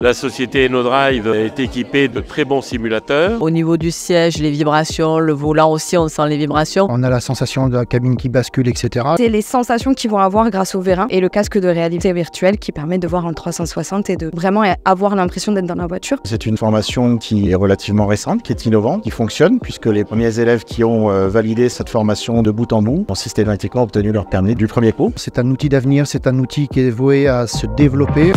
La société EnnoDrive est équipée de très bons simulateurs. Au niveau du siège, les vibrations, le volant aussi, on sent les vibrations. On a la sensation de la cabine qui bascule, etc. C'est les sensations qu'ils vont avoir grâce au vérin et le casque de réalité virtuelle qui permet de voir en 360 et de vraiment avoir l'impression d'être dans la voiture. C'est une formation qui est relativement récente, qui est innovante, qui fonctionne, puisque les premiers élèves qui ont validé cette formation de bout en bout ont systématiquement obtenu leur permis du premier coup. C'est un outil d'avenir, c'est un outil qui est voué à se développer.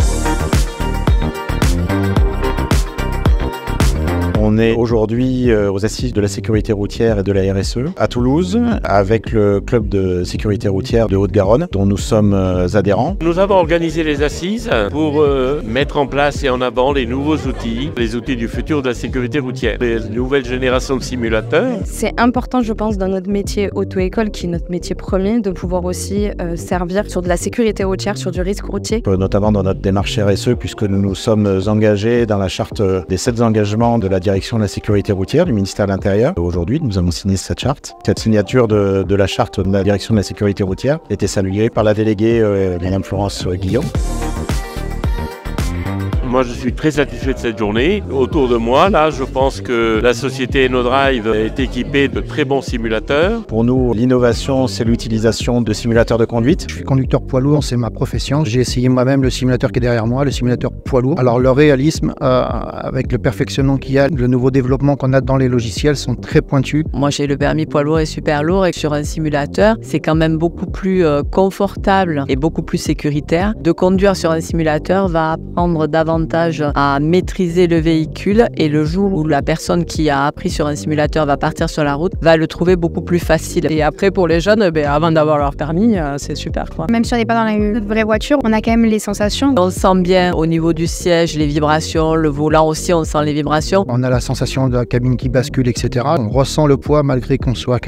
On est aujourd'hui aux assises de la sécurité routière et de la RSE à Toulouse avec le club de sécurité routière de Haute-Garonne dont nous sommes adhérents. Nous avons organisé les assises pour mettre en place et en avant les nouveaux outils, les outils du futur de la sécurité routière, les nouvelles générations de simulateurs. C'est important, je pense, dans notre métier auto-école, qui est notre métier premier, de pouvoir aussi servir sur de la sécurité routière, sur du risque routier. Notamment dans notre démarche RSE, puisque nous nous sommes engagés dans la charte des 7 engagements de la direction de la sécurité routière du ministère de l'Intérieur. Aujourd'hui, nous avons signé cette charte. Cette signature de la charte de la direction de la sécurité routière était saluée par la déléguée Mme Florence Guillaume. Moi, je suis très satisfait de cette journée. Autour de moi, là, je pense que la société EnnoDrive est équipée de très bons simulateurs. Pour nous, l'innovation, c'est l'utilisation de simulateurs de conduite. Je suis conducteur poids lourd, c'est ma profession. J'ai essayé moi-même le simulateur qui est derrière moi, le simulateur poids lourd. Alors le réalisme, avec le perfectionnement qu'il y a, le nouveau développement qu'on a dans les logiciels sont très pointus. Moi, j'ai le permis poids lourd et super lourd et sur un simulateur, c'est quand même beaucoup plus confortable et beaucoup plus sécuritaire. De conduire sur un simulateur va apprendre davantage à maîtriser le véhicule et le jour où la personne qui a appris sur un simulateur va partir sur la route va le trouver beaucoup plus facile. Et après pour les jeunes, avant d'avoir leur permis, c'est super quoi. Même si on n'est pas dans une vraie voiture, on a quand même les sensations. On sent bien au niveau du siège les vibrations, le volant aussi on sent les vibrations. On a la sensation de la cabine qui bascule, etc. On ressent le poids malgré qu'on soit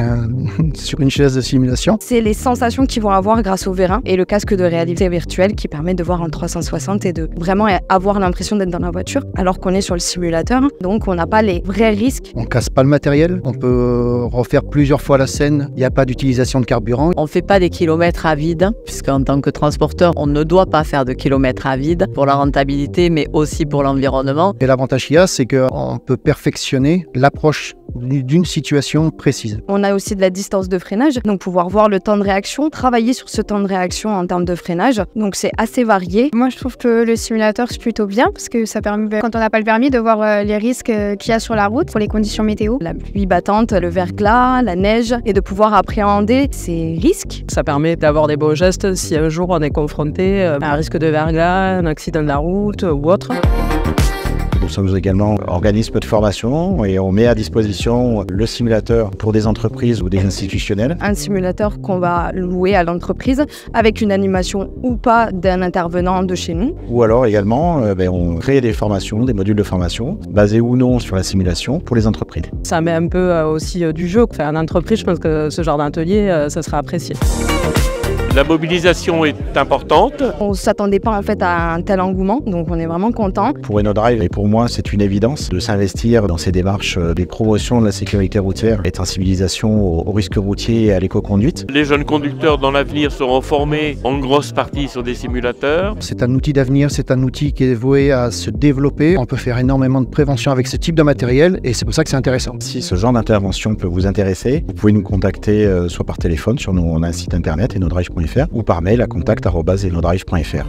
sur une chaise de simulation. C'est les sensations qu'ils vont avoir grâce au vérin et le casque de réalité virtuelle qui permet de voir en 360 et de vraiment avoir l'impression d'être dans la voiture alors qu'on est sur le simulateur, donc on n'a pas les vrais risques. On casse pas le matériel, on peut refaire plusieurs fois la scène, il n'y a pas d'utilisation de carburant. On ne fait pas des kilomètres à vide, puisqu'en tant que transporteur, on ne doit pas faire de kilomètres à vide pour la rentabilité, mais aussi pour l'environnement. Et l'avantage qu'il y a, c'est qu'on peut perfectionner l'approche d'une situation précise. On a aussi de la distance de freinage, donc pouvoir voir le temps de réaction, travailler sur ce temps de réaction en termes de freinage, donc c'est assez varié. Moi je trouve que le simulateur c'est plutôt bien parce que ça permet, quand on n'a pas le permis, de voir les risques qu'il y a sur la route pour les conditions météo. La pluie battante, le verglas, la neige, et de pouvoir appréhender ces risques. Ça permet d'avoir des beaux gestes si un jour on est confronté à un risque de verglas, un accident de la route ou autre. Nous sommes également organisme de formation et on met à disposition le simulateur pour des entreprises ou des institutionnels. Un simulateur qu'on va louer à l'entreprise avec une animation ou pas d'un intervenant de chez nous. Ou alors également, on crée des formations, des modules de formation basés ou non sur la simulation pour les entreprises. Ça met un peu aussi du jeu. En entreprise, je pense que ce genre d'atelier, ça sera apprécié. La mobilisation est importante. On ne s'attendait pas en fait à un tel engouement, donc on est vraiment content. Pour EnnoDrive et pour moi, c'est une évidence de s'investir dans ces démarches des promotions de la sécurité routière et de sensibilisation aux risques routiers et à l'éco-conduite. Les jeunes conducteurs dans l'avenir seront formés en grosse partie sur des simulateurs. C'est un outil d'avenir, c'est un outil qui est voué à se développer. On peut faire énormément de prévention avec ce type de matériel et c'est pour ça que c'est intéressant. Si ce genre d'intervention peut vous intéresser, vous pouvez nous contacter soit par téléphone sur on a un site internet ennodrive.fr ou par mail à contact@ennodrive.fr.